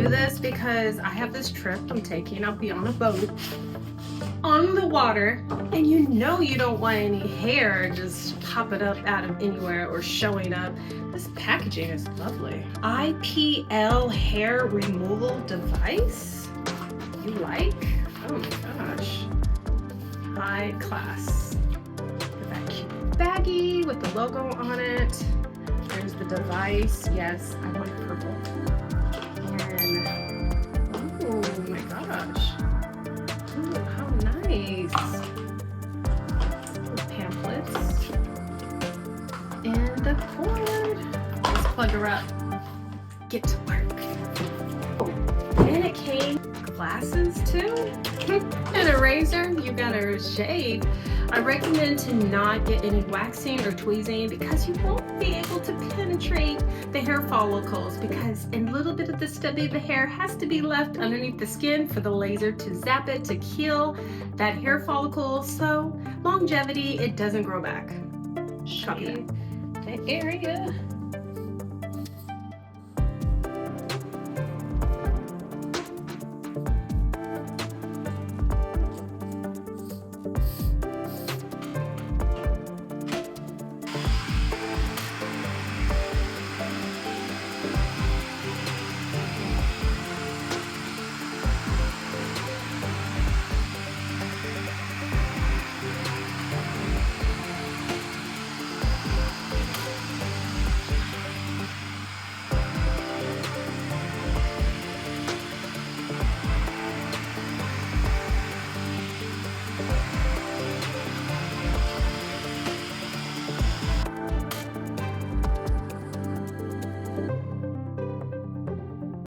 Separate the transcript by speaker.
Speaker 1: do this because I have this trip I'm taking. I'll be on a boat on the water, and you know you don't want any hair just popping up out of anywhere or showing up. This packaging is lovely. IPL hair removal device. You like? Oh my gosh. High class. Look at that cute baggie with the logo on it. There's the device. Yes, I want purple. And oh my gosh. Ooh, how nice. Little pamphlets. And the cord. Let's plug her up. Get to work. Oh, and it came glasses too. And a razor. You gotta shave. I recommend to not get any waxing or tweezing because you won't be able to penetrate the hair follicles, because a little bit of the stubby of the hair has to be left underneath the skin for the laser to zap it to kill that hair follicle. So longevity, it doesn't grow back. Shave the area.